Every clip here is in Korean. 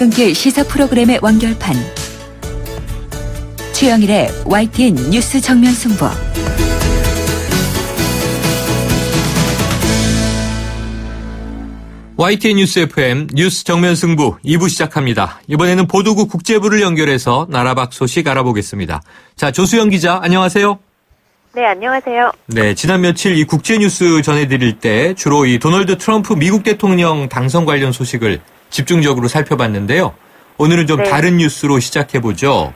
퇴근길 시사 프로그램의 완결판. 최영일의 YTN 뉴스 정면 승부. YTN 뉴스 FM 뉴스 정면 승부 2부 시작합니다. 이번에는 보도국 국제부를 연결해서 나라 밖 소식 알아보겠습니다. 자, 조수영 기자, 안녕하세요. 네, 안녕하세요. 네, 지난 며칠 이 국제 뉴스 전해드릴 때 주로 이 도널드 트럼프 미국 대통령 당선 관련 소식을 집중적으로 살펴봤는데요. 오늘은 좀 다른 뉴스로 시작해보죠.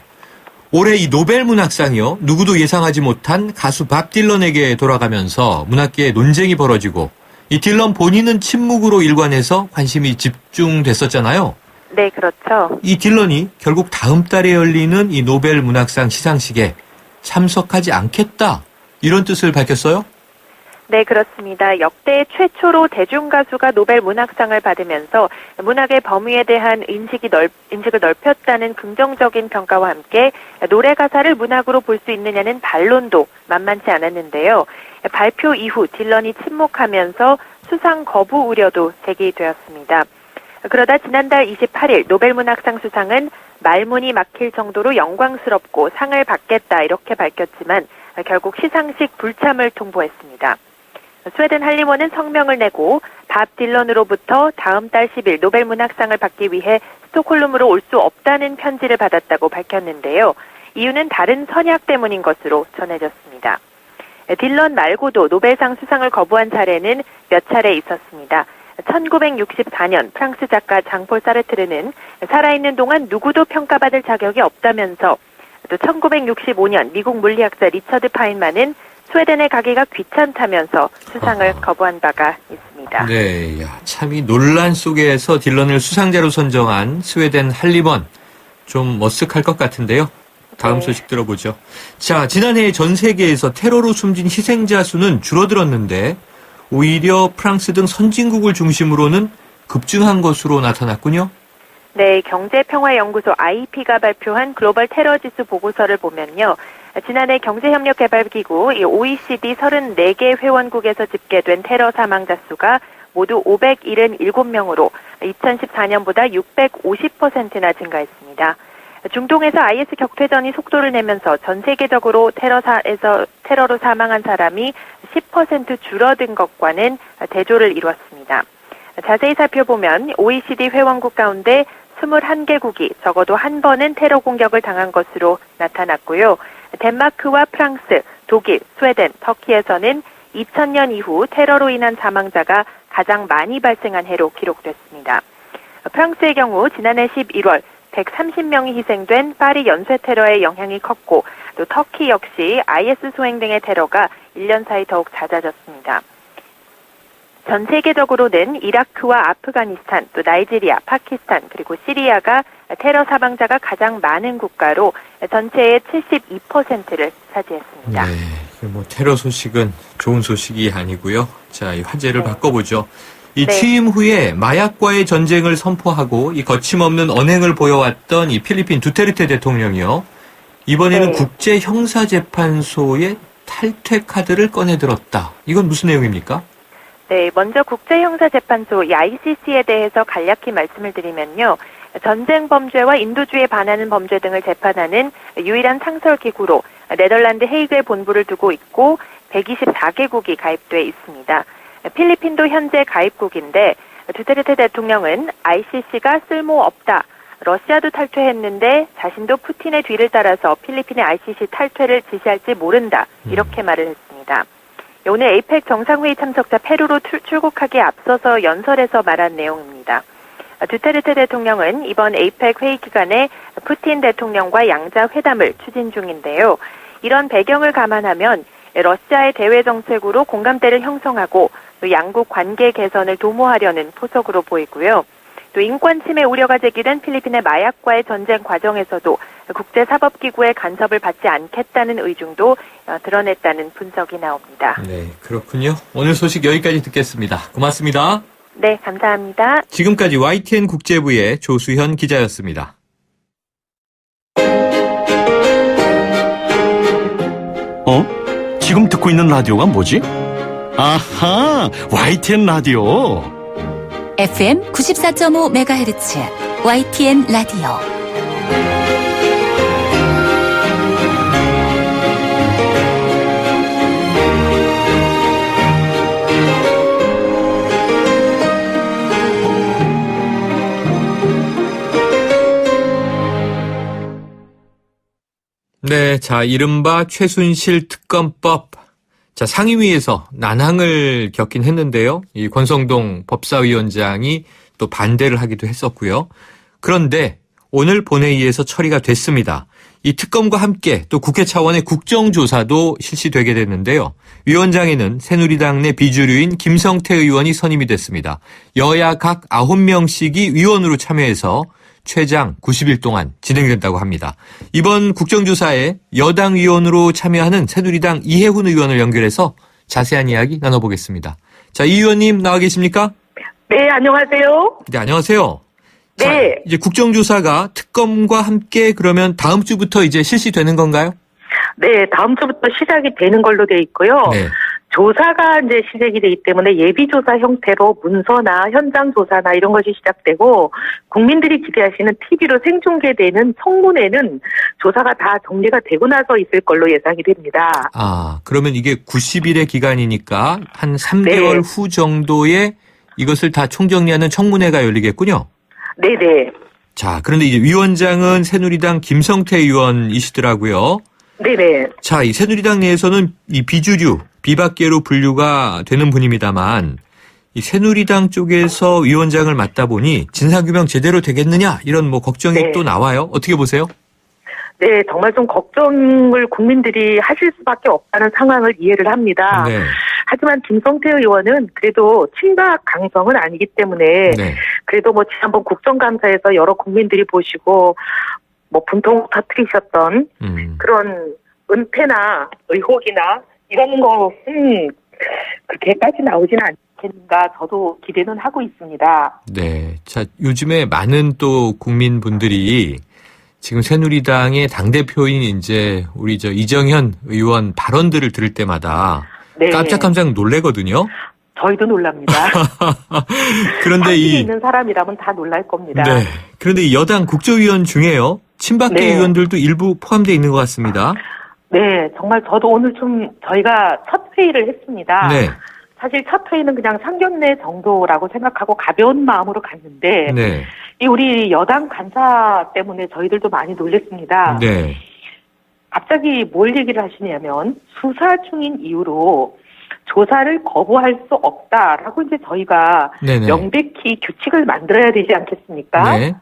올해 이 노벨 문학상이요, 누구도 예상하지 못한 가수 밥 딜런에게 돌아가면서 문학계에 논쟁이 벌어지고 이 딜런 본인은 침묵으로 일관해서 관심이 집중됐었잖아요. 네, 그렇죠. 이 딜런이 결국 다음 달에 열리는 이 노벨 문학상 시상식에 참석하지 않겠다, 이런 뜻을 밝혔어요? 네, 그렇습니다. 역대 최초로 대중가수가 노벨 문학상을 받으면서 문학의 범위에 대한 인식을 넓혔다는 긍정적인 평가와 함께 노래 가사를 문학으로 볼 수 있느냐는 반론도 만만치 않았는데요. 발표 이후 딜런이 침묵하면서 수상 거부 우려도 제기되었습니다. 그러다 지난달 28일 노벨 문학상 수상은 말문이 막힐 정도로 영광스럽고 상을 받겠다, 이렇게 밝혔지만 결국 시상식 불참을 통보했습니다. 스웨덴 할리먼은 성명을 내고 밥 딜런으로부터 다음 달 10일 노벨 문학상을 받기 위해 스톡홀름으로 올 수 없다는 편지를 받았다고 밝혔는데요. 이유는 다른 선약 때문인 것으로 전해졌습니다. 딜런 말고도 노벨상 수상을 거부한 사례는 몇 차례 있었습니다. 1964년 프랑스 작가 장폴 사르트르는 살아있는 동안 누구도 평가받을 자격이 없다면서, 또 1965년 미국 물리학자 리처드 파인만은 스웨덴에 가기가 귀찮다면서 수상을 거부한 바가 있습니다. 네, 참 이 논란 속에서 딜런을 수상자로 선정한 스웨덴 할리먼, 좀 머쓱할 것 같은데요. 다음 소식 들어보죠. 자, 지난해 전 세계에서 테러로 숨진 희생자 수는 줄어들었는데 오히려 프랑스 등 선진국을 중심으로는 급증한 것으로 나타났군요. 네, 경제평화연구소 IP가 발표한 글로벌 테러 지수 보고서를 보면요. 지난해 경제협력개발기구 OECD 34개 회원국에서 집계된 테러 사망자 수가 모두 577명으로 2014년보다 650%나 증가했습니다. 중동에서 IS 격퇴전이 속도를 내면서 전 세계적으로 테러로 사망한 사람이 10% 줄어든 것과는 대조를 이루었습니다. 자세히 살펴보면 OECD 회원국 가운데 21개국이 적어도 한 번은 테러 공격을 당한 것으로 나타났고요. 덴마크와 프랑스, 독일, 스웨덴, 터키에서는 2000년 이후 테러로 인한 사망자가 가장 많이 발생한 해로 기록됐습니다. 프랑스의 경우 지난해 11월 130명이 희생된 파리 연쇄 테러의 영향이 컸고, 또 터키 역시 IS 소행 등의 테러가 1년 사이 더욱 잦아졌습니다. 전 세계적으로는 이라크와 아프가니스탄, 또 나이지리아, 파키스탄, 그리고 시리아가 테러 사망자가 가장 많은 국가로 전체의 72%를 차지했습니다. 네, 테러 소식은 좋은 소식이 아니고요. 자, 이 화제를 바꿔보죠. 이 취임 후에 마약과의 전쟁을 선포하고 이 거침없는 언행을 보여왔던 이 필리핀 두테르테 대통령이요, 이번에는 국제형사재판소의 탈퇴 카드를 꺼내들었다. 이건 무슨 내용입니까? 네, 먼저 국제형사재판소 ICC에 대해서 간략히 말씀을 드리면요. 전쟁 범죄와 인도주의에 반하는 범죄 등을 재판하는 유일한 상설기구로 네덜란드 헤이그에 본부를 두고 있고 124개국이 가입돼 있습니다. 필리핀도 현재 가입국인데 두테르테 대통령은 ICC가 쓸모없다, 러시아도 탈퇴했는데 자신도 푸틴의 뒤를 따라서 필리핀의 ICC 탈퇴를 지시할지 모른다, 이렇게 말을 했습니다. 오늘 에이펙 정상회의 참석자 페루로 출국하기에 앞서서 연설에서 말한 내용입니다. 두테르테 대통령은 이번 에이펙 회의 기간에 푸틴 대통령과 양자 회담을 추진 중인데요. 이런 배경을 감안하면 러시아의 대외 정책으로 공감대를 형성하고 또 양국 관계 개선을 도모하려는 포석으로 보이고요. 또 인권 침해 우려가 제기된 필리핀의 마약과의 전쟁 과정에서도 국제사법기구의 간섭을 받지 않겠다는 의중도 드러냈다는 분석이 나옵니다. 네, 그렇군요. 오늘 소식 여기까지 듣겠습니다. 고맙습니다. 네, 감사합니다. 지금까지 YTN 국제부의 조수현 기자였습니다. 지금 듣고 있는 라디오가 뭐지? 아하, YTN 라디오. FM 94.5MHz YTN 라디오. 네, 자, 이른바 최순실 특검법. 자, 상임위에서 난항을 겪긴 했는데요. 이 권성동 법사위원장이 또 반대를 하기도 했었고요. 그런데 오늘 본회의에서 처리가 됐습니다. 이 특검과 함께 또 국회 차원의 국정조사도 실시되게 됐는데요. 위원장에는 새누리당 내 비주류인 김성태 의원이 선임이 됐습니다. 여야 각 9명씩이 위원으로 참여해서 최장 90일 동안 진행된다고 합니다. 이번 국정조사에 여당 위원으로 참여하는 새누리당 이해훈 의원을 연결해서 자세한 이야기 나눠보겠습니다. 자, 이 의원님 나와 계십니까? 네, 안녕하세요. 네, 안녕하세요. 자, 네. 이제 국정조사가 특검과 함께 그러면 다음 주부터 이제 실시되는 건가요? 네, 다음 주부터 시작이 되는 걸로 돼 있고요. 네. 조사가 이제 시작이 되기 때문에 예비조사 형태로 문서나 현장 조사나 이런 것이 시작되고 국민들이 기대하시는 TV로 생중계되는 청문회는 조사가 다 정리가 되고 나서 있을 걸로 예상이 됩니다. 아, 그러면 이게 90일의 기간이니까 한 3개월 네. 후 정도에 이것을 다 총정리하는 청문회가 열리겠군요. 네네. 자, 그런데 이제 위원장은 새누리당 김성태 의원이시더라고요. 네네. 자, 이 새누리당 내에서는 이 비주류, 비박계로 분류가 되는 분입니다만 이 새누리당 쪽에서 위원장을 맡다 보니 진상규명 제대로 되겠느냐 이런 뭐 걱정이 네. 또 나와요. 어떻게 보세요? 네, 정말 좀 걱정을 국민들이 하실 수밖에 없다는 상황을 이해를 합니다. 네. 하지만 김성태 의원은 그래도 친박 강성은 아니기 때문에 네. 그래도 뭐 지난번 국정감사에서 여러 국민들이 보시고 뭐 분통 터뜨리셨던 그런 은폐나 의혹이나 이런 것은 그렇게까지 나오지는 않겠는가 저도 기대는 하고 있습니다. 네. 자, 요즘에 많은 또 국민분들이 지금 새누리당의 당대표인 이제 우리 저 이정현 의원 발언들을 들을 때마다 네. 깜짝깜짝 놀래거든요. 저희도 놀랍니다. 그런데 상식이 있는 사람이라면 다 놀랄 겁니다. 네. 그런데 이 여당 국조위원 중에요. 친박계 네. 의원들도 일부 포함되어 있는 것 같습니다. 네, 정말 저도 오늘 좀 저희가 첫 회의를 했습니다. 네. 사실 첫 회의는 그냥 상견례 정도라고 생각하고 가벼운 마음으로 갔는데 네. 이 우리 여당 간사 때문에 저희들도 많이 놀랐습니다. 네. 갑자기 뭘 얘기를 하시냐면 수사 중인 이유로 조사를 거부할 수 없다라고 이제 저희가 네네. 명백히 규칙을 만들어야 되지 않겠습니까? 네.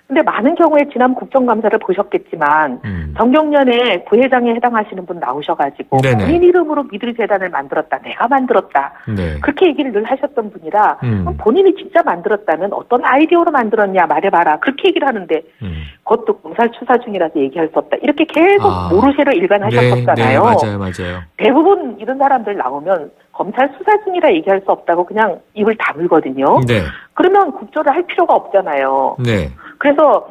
근데 많은 경우에 지난 국정감사를 보셨겠지만 정경련의 부회장에 해당하시는 분 나오셔가지고 네네. 본인 이름으로 미드재단을 만들었다. 내가 만들었다. 네. 그렇게 얘기를 늘 하셨던 분이라 본인이 진짜 만들었다면 어떤 아이디어로 만들었냐 말해봐라. 그렇게 얘기를 하는데 그것도 검찰 수사 중이라서 얘기할 수 없다. 이렇게 계속 모르쇠로 일관하셨었잖아요. 네, 맞아요. 대부분 이런 사람들 나오면 검찰 수사 중이라 얘기할 수 없다고 그냥 입을 다물거든요. 네. 그러면 국조를 할 필요가 없잖아요. 네. 그래서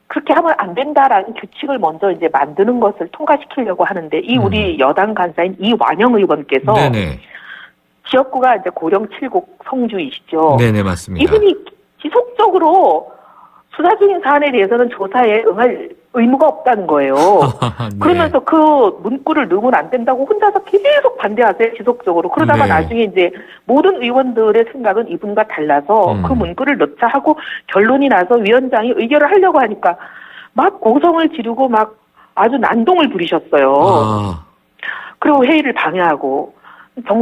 그렇게 하면 안 된다라는 규칙을 먼저 이제 만드는 것을 통과시키려고 하는데 이 우리 여당 간사인 이완영 의원께서 네네. 지역구가 이제 고령 7곡 성주이시죠. 네네, 맞습니다. 이분이 지속적으로 수사 중인 사안에 대해서는 조사에 응할 의무가 없다는 거예요. 네. 그러면서 그 문구를 넣으면 안 된다고 혼자서 계속 반대하세요, 지속적으로. 그러다가 네. 나중에 이제 모든 의원들의 생각은 이분과 달라서 그 문구를 넣자 하고 결론이 나서 위원장이 의결을 하려고 하니까 막 고성을 지르고 막 아주 난동을 부리셨어요. 아. 그리고 회의를 방해하고.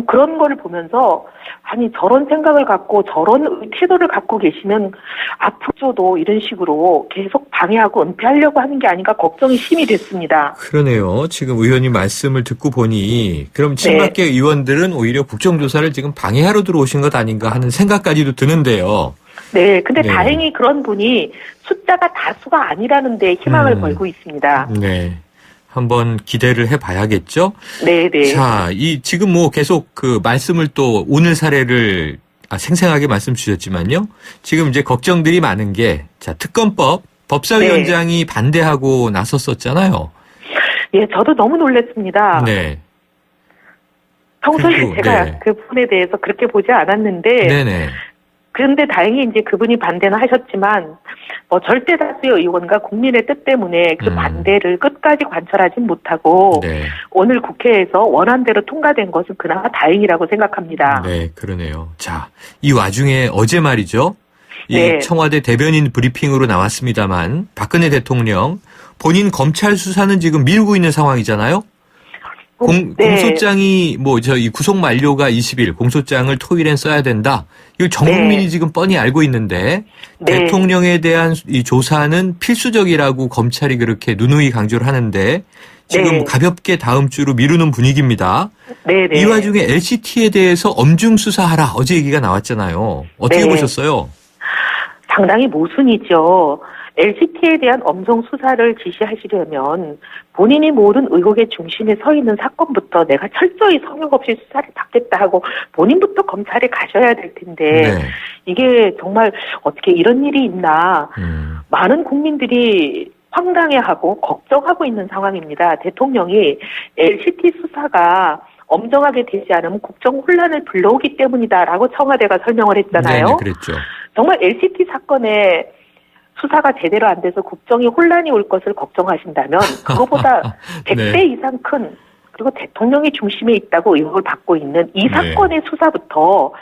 그런 거를 보면서 아니 저런 생각을 갖고 저런 태도를 갖고 계시면 앞으로도 이런 식으로 계속 방해하고 은폐하려고 하는 게 아닌가 걱정이 심히 됐습니다. 그러네요. 지금 의원님 말씀을 듣고 보니 그럼 친박계 의원들은 오히려 국정조사를 지금 방해하러 들어오신 것 아닌가 하는 생각까지도 드는데요. 네, 근데 네. 다행히 그런 분이 숫자가 다수가 아니라는 데 희망을 걸고 있습니다. 네. 한번 기대를 해봐야겠죠? 네, 네. 자, 지금 뭐 계속 그 말씀을 또 오늘 사례를 생생하게 말씀 주셨지만요. 지금 이제 걱정들이 많은 게, 자, 특검법, 법사위원장이 반대하고 나섰었잖아요. 예, 저도 너무 놀랐습니다. 네. 평소에 그리고, 제가 네. 그 부분에 대해서 그렇게 보지 않았는데, 네네. 그런데 다행히 이제 그분이 반대는 하셨지만 절대 다수의 의원과 국민의 뜻 때문에 그 반대를 끝까지 관철하진 못하고 네. 오늘 국회에서 원안대로 통과된 것은 그나마 다행이라고 생각합니다. 네, 그러네요. 자, 이 와중에 어제 말이죠. 이 네. 청와대 대변인 브리핑으로 나왔습니다만 박근혜 대통령 본인 검찰 수사는 지금 미루고 있는 상황이잖아요. 네. 공소장이 이 구속 만료가 20일 공소장을 토일엔 써야 된다. 이걸 전 국민이 네. 지금 뻔히 알고 있는데 네. 대통령에 대한 이 조사는 필수적이라고 검찰이 그렇게 누누이 강조를 하는데 지금 네. 가볍게 다음 주로 미루는 분위기입니다. 네네. 이 와중에 LCT에 대해서 엄중 수사하라 어제 얘기가 나왔잖아요. 어떻게 네. 보셨어요? 상당히 모순이죠. LCT에 대한 엄정 수사를 지시하시려면 본인이 모든 의혹의 중심에 서 있는 사건부터 내가 철저히 성역 없이 수사를 받겠다 하고 본인부터 검찰에 가셔야 될 텐데 네. 이게 정말 어떻게 이런 일이 있나 많은 국민들이 황당해하고 걱정하고 있는 상황입니다. 대통령이 LCT 수사가 엄정하게 되지 않으면 국정 혼란을 불러오기 때문이다라고 청와대가 설명을 했잖아요. 네, 그랬죠. 정말 LCT 사건에 수사가 제대로 안 돼서 국정이 혼란이 올 것을 걱정하신다면 그거보다 100배 네. 이상 큰 그리고 대통령이 중심에 있다고 의혹을 받고 있는 이 네. 사건의 수사부터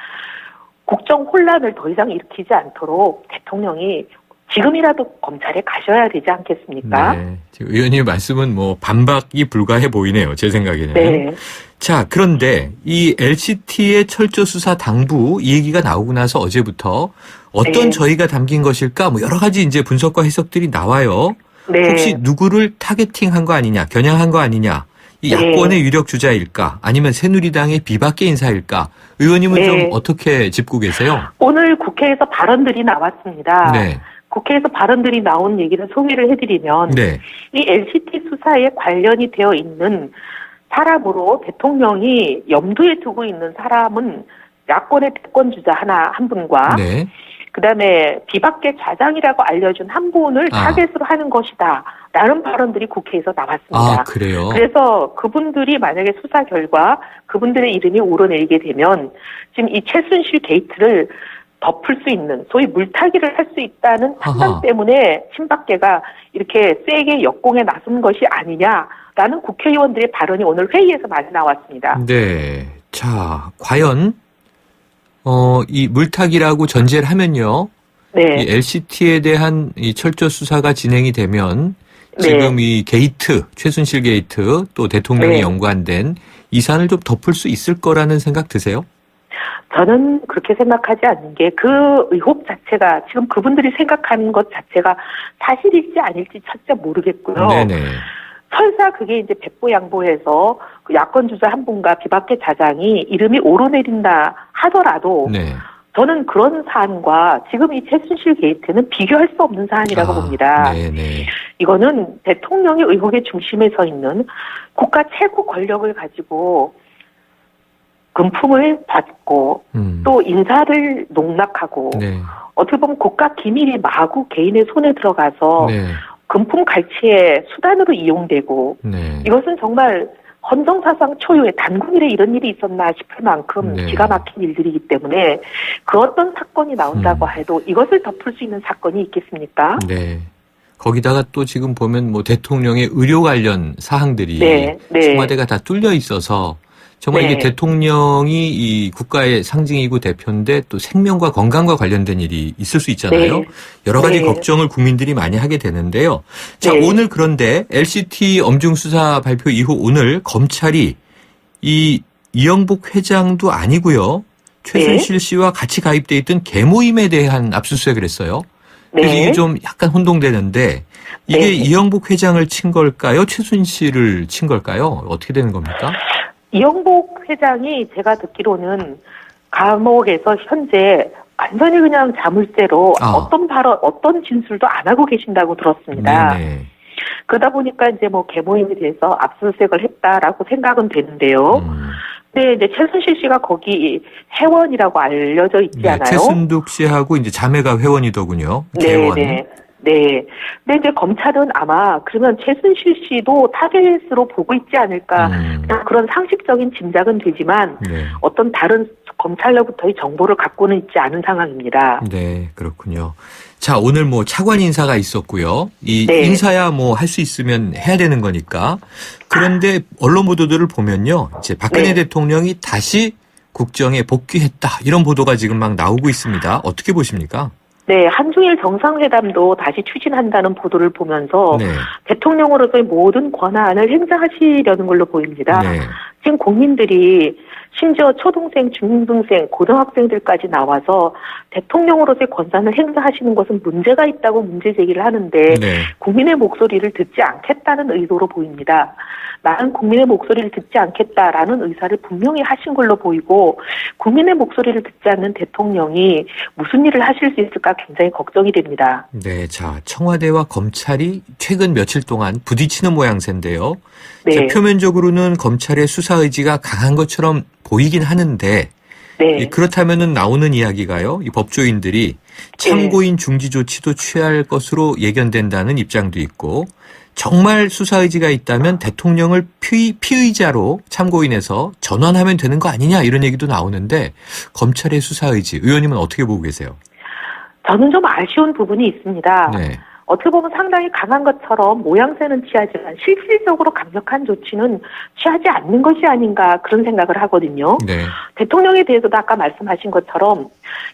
국정 혼란을 더 이상 일으키지 않도록 대통령이 지금이라도 검찰에 가셔야 되지 않겠습니까? 네. 지금 의원님 말씀은 반박이 불가해 보이네요. 제 생각에는. 네. 자, 그런데 이 LCT의 철저 수사 당부 이 얘기가 나오고 나서 어제부터 어떤 네. 저희가 담긴 것일까 여러 가지 이제 분석과 해석들이 나와요. 네. 혹시 누구를 타겟팅한 거 아니냐, 겨냥한 거 아니냐. 이 네. 야권의 유력 주자일까 아니면 새누리당의 비박계 인사일까? 의원님은 네. 좀 어떻게 짚고 계세요? 오늘 국회에서 발언들이 나왔습니다. 네. 국회에서 발언들이 나온 얘기를 소개를 해드리면 네. 이 LCT 수사에 관련이 되어 있는 사람으로 대통령이 염두에 두고 있는 사람은 야권의 대권주자 한 분과 네. 그다음에 비박계 좌장이라고 알려준 한 분을 타겟으로 하는 것이다 라는 발언들이 국회에서 나왔습니다. 아, 그래요? 그래서 그분들이 만약에 수사 결과 그분들의 이름이 오르내리게 되면 지금 이 최순실 게이트를 덮을 수 있는 소위 물타기를 할 수 있다는 판단 아하. 때문에 친박계가 이렇게 세게 역공에 나선 것이 아니냐라는 국회의원들의 발언이 오늘 회의에서 많이 나왔습니다. 네. 자, 과연 이 물타기라고 전제를 하면요. 네. 이 LCT에 대한 이 철저 수사가 진행이 되면 네. 지금 이 게이트, 최순실 게이트 또 대통령이 네. 연관된 이 사안을 좀 덮을 수 있을 거라는 생각 드세요? 저는 그렇게 생각하지 않는 게 그 의혹 자체가 지금 그분들이 생각하는 것 자체가 사실일지 아닐지 첫째 모르겠고요. 네네. 설사 그게 이제 백보양보해서 그 야권 주자 한 분과 비박계 좌장이 이름이 오르내린다 하더라도 네. 저는 그런 사안과 지금 이 최순실 게이트는 비교할 수 없는 사안이라고 봅니다. 네네. 이거는 대통령이 의혹의 중심에 서 있는 국가 최고 권력을 가지고 금품을 받고 또 인사를 농락하고 네. 어떻게 보면 국가 기밀이 마구 개인의 손에 들어가서 네. 금품 갈취의 수단으로 이용되고 네. 이것은 정말 헌정사상 초유의 단군일에 이런 일이 있었나 싶을 만큼 네. 기가 막힌 일들이기 때문에 그 어떤 사건이 나온다고 해도 이것을 덮을 수 있는 사건이 있겠습니까? 네. 거기다가 또 지금 보면 대통령의 의료 관련 사항들이 네, 네. 청와대가 다 뚫려 있어서 정말 네. 이게 대통령이 이 국가의 상징이고 대표인데 또 생명과 건강과 관련된 일이 있을 수 있잖아요. 네. 여러 가지 네. 걱정을 국민들이 많이 하게 되는데요. 자, 네. 오늘 그런데 LCT 엄중수사 발표 이후 오늘 검찰이 이 이영복 회장도 아니고요. 최순실 씨와 같이 가입돼 있던 계모임에 대한 압수수색을 했어요. 그래서 네. 이게 좀 약간 혼동되는데 이게 네. 이영복 회장을 친 걸까요? 최순실을 친 걸까요? 어떻게 되는 겁니까? 이영복 회장이 제가 듣기로는 감옥에서 현재 완전히 그냥 자물쇠로 어떤 발언, 어떤 진술도 안 하고 계신다고 들었습니다. 네네. 그러다 보니까 이제 계모임에 대해서 압수수색을 했다라고 생각은 되는데요. 근데 이제 최순실 씨가 거기 회원이라고 알려져 있지 않아요? 최순득 씨하고 이제 자매가 회원이더군요. 개원. 네. 네. 근데 이제 검찰은 아마 그러면 최순실 씨도 타겟으로 보고 있지 않을까 그런 상식적인 짐작은 되지만 네. 어떤 다른 검찰로부터의 정보를 갖고는 있지 않은 상황입니다. 네, 그렇군요. 자, 오늘 뭐 차관 인사가 있었고요. 이 네. 인사야 뭐 할 수 있으면 해야 되는 거니까. 그런데 언론 보도들을 보면요. 이제 박근혜 네. 대통령이 다시 국정에 복귀했다. 이런 보도가 지금 막 나오고 있습니다. 어떻게 보십니까? 네, 한중일 정상회담도 다시 추진한다는 보도를 보면서 네. 대통령으로서의 모든 권한을 행사하시려는 걸로 보입니다. 네. 지금 국민들이 심지어 초등생, 중등생, 고등학생들까지 나와서 대통령으로서의 권한을 행사하시는 것은 문제가 있다고 문제 제기를 하는데 네. 국민의 목소리를 듣지 않겠다는 의도로 보입니다. 나는 국민의 목소리를 듣지 않겠다라는 의사를 분명히 하신 걸로 보이고 국민의 목소리를 듣지 않는 대통령이 무슨 일을 하실 수 있을까 굉장히 걱정이 됩니다. 네, 자, 청와대와 검찰이 최근 며칠 동안 부딪히는 모양새인데요. 네. 자, 표면적으로는 검찰의 수사 의지가 강한 것처럼 보이긴 하는데 네. 그렇다면은 나오는 이야기가요. 이 법조인들이 참고인 중지 조치도 취할 것으로 예견된다는 입장도 있고 정말 수사 의지가 있다면 대통령을 피의자로 참고인에서 전환하면 되는 거 아니냐 이런 얘기도 나오는데 검찰의 수사 의지 의원님은 어떻게 보고 계세요? 저는 좀 아쉬운 부분이 있습니다. 네. 어떻게 보면 상당히 강한 것처럼 모양새는 취하지만 실질적으로 강력한 조치는 취하지 않는 것이 아닌가 그런 생각을 하거든요. 네. 대통령에 대해서도 아까 말씀하신 것처럼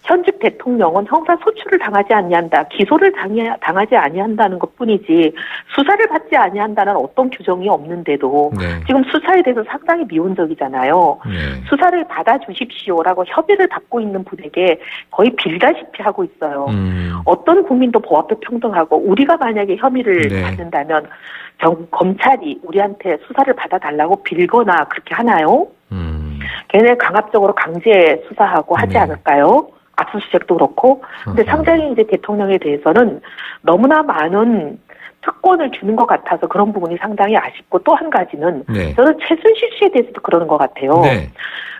현직 대통령은 형사 소추를 당하지 아니한다, 기소를 당하지 아니한다는 것뿐이지 수사를 받지 아니한다는 어떤 규정이 없는데도 네. 지금 수사에 대해서 상당히 미온적이잖아요. 네. 수사를 받아주십시오라고 협의를 받고 있는 분에게 거의 빌다시피 하고 있어요. 어떤 국민도 법 앞에 평등하고 우리가 만약에 혐의를 네. 받는다면 검찰이 우리한테 수사를 받아달라고 빌거나 그렇게 하나요? 걔네 강압적으로 강제 수사하고 하지 네. 않을까요? 압수수색도 그렇고. 근데 어허. 상당히 이제 대통령에 대해서는 너무나 많은 특권을 주는 것 같아서 그런 부분이 상당히 아쉽고 또 한 가지는 네. 저는 최순실 씨에 대해서도 그러는 것 같아요. 네.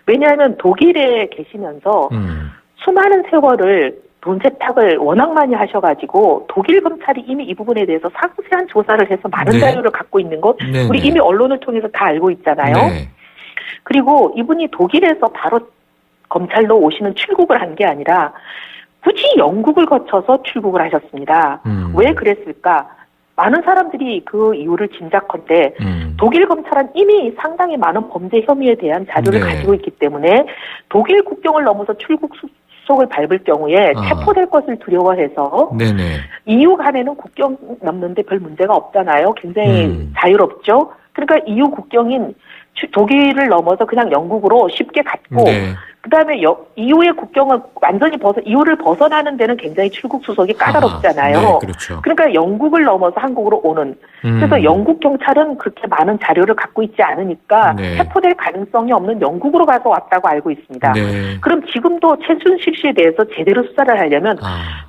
왜냐하면 독일에 계시면서 수많은 세월을 돈 세탁을 워낙 많이 하셔가지고 독일 검찰이 이미 이 부분에 대해서 상세한 조사를 해서 많은 네. 자료를 갖고 있는 것 네, 우리 네. 이미 언론을 통해서 다 알고 있잖아요. 네. 그리고 이분이 독일에서 바로 검찰로 오시는 출국을 한 게 아니라 굳이 영국을 거쳐서 출국을 하셨습니다. 왜 그랬을까? 많은 사람들이 그 이유를 짐작컨대 독일 검찰은 이미 상당히 많은 범죄 혐의에 대한 자료를 네. 가지고 있기 때문에 독일 국경을 넘어서 출국 속을 밟을 경우에 체포될 것을 두려워해서 네네. EU 간에는 국경 넘는데 별 문제가 없잖아요. 굉장히 자유롭죠. 그러니까 EU 국경인 독일을 넘어서 그냥 영국으로 쉽게 갔고 네. 그다음에 EU의 국경을 완전히 EU를 벗어나는 데는 굉장히 출국 수속이 까다롭잖아요. 네, 그렇죠. 그러니까 영국을 넘어서 한국으로 오는. 그래서 영국 경찰은 그렇게 많은 자료를 갖고 있지 않으니까 네. 체포될 가능성이 없는 영국으로 가서 왔다고 알고 있습니다. 네. 그럼 지금도 최순실 씨에 대해서 제대로 수사를 하려면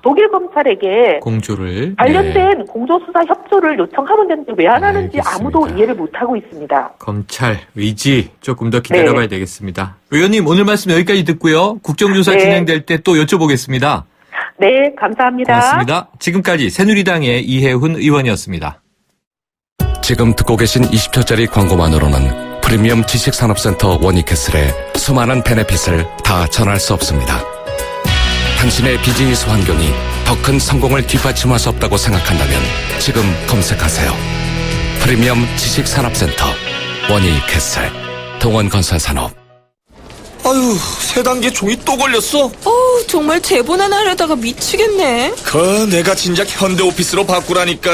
독일 검찰에게 공조를 관련된 공조수사 협조를 요청하면 되는데 왜 안 하는지 알겠습니다. 아무도 이해를 못하고 있습니다. 검찰 의지 조금 더 기다려봐야 되겠습니다. 의원님 오늘 말씀 여기까지 듣고요. 국정조사 네. 진행될 때 또 여쭤보겠습니다. 네, 감사합니다. 고맙습니다. 지금까지 새누리당의 이혜훈 의원이었습니다. 지금 듣고 계신 20초짜리 광고만으로는 프리미엄 지식산업센터 원익캐슬의 수많은 베네핏을 다 전할 수 없습니다. 당신의 비즈니스 환경이 더 큰 성공을 뒷받침할 수 없다고 생각한다면 지금 검색하세요. 프리미엄 지식산업센터 원익캐슬 동원건설산업. 아유, 세 단계 종이 또 걸렸어? 정말 대본 하나 하려다가 미치겠네. 내가 진작 현대오피스로 바꾸라니까.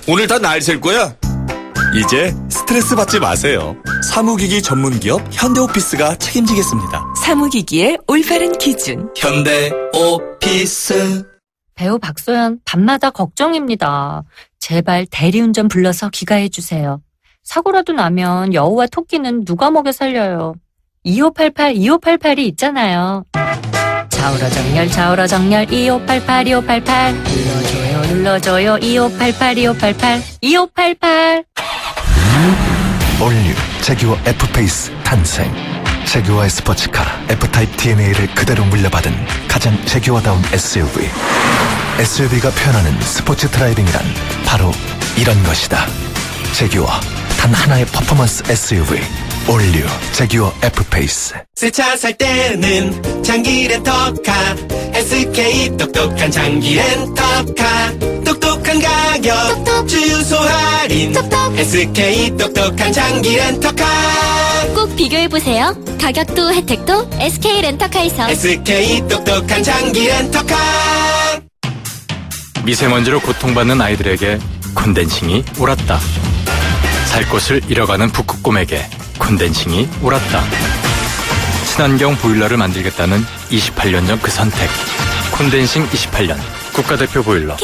오늘 다 날 셀 거야. 이제 스트레스 받지 마세요. 사무기기 전문기업 현대오피스가 책임지겠습니다. 사무기기의 올바른 기준. 현대오피스. 배우 박소연, 밤마다 걱정입니다. 제발 대리운전 불러서 귀가해주세요. 사고라도 나면 여우와 토끼는 누가 먹여 살려요. 2588 있잖아요. 좌우로 정렬 2588 눌러줘요 2588 올뉴 제규어 F페이스 탄생. 제규어의 스포츠카 F타입 DNA를 그대로 물려받은 가장 제규어다운 SUV. SUV가 표현하는 스포츠 드라이빙이란 바로 이런 것이다. 제규어 단 하나의 퍼포먼스 SUV 올류 제규어 F페이스. 새 차 살 때는 장기 렌터카 SK 똑똑한 장기 렌터카 똑똑한 가격 주유소 할인 SK 똑똑한 장기 렌터카 꼭 비교해보세요. 가격도 혜택도 SK 렌터카에서. SK 똑똑한 장기 렌터카. 미세먼지로 고통받는 아이들에게 콘덴싱이 옳았다. 살 곳을 잃어가는 북극곰에게 콘덴싱이 옳았다. 친환경 보일러를 만들겠다는 28년 전 그 선택. 콘덴싱 28년 국가대표 보일러.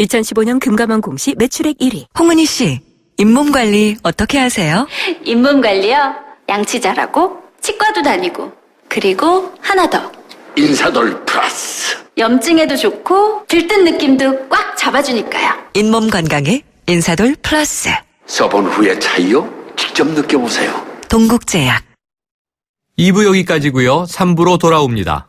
2015년 금감원 공시 매출액 1위. 홍은희 씨, 잇몸 관리 어떻게 하세요? 잇몸 관리요? 양치 잘하고 치과도 다니고 그리고 하나 더. 인사돌 플러스. 염증에도 좋고 들뜬 느낌도 꽉 잡아주니까요. 잇몸 건강에 인사돌 플러스. 써본 후의 차이요? 직접 느껴보세요. 동국제약. 2부 여기까지고요. 3부로 돌아옵니다.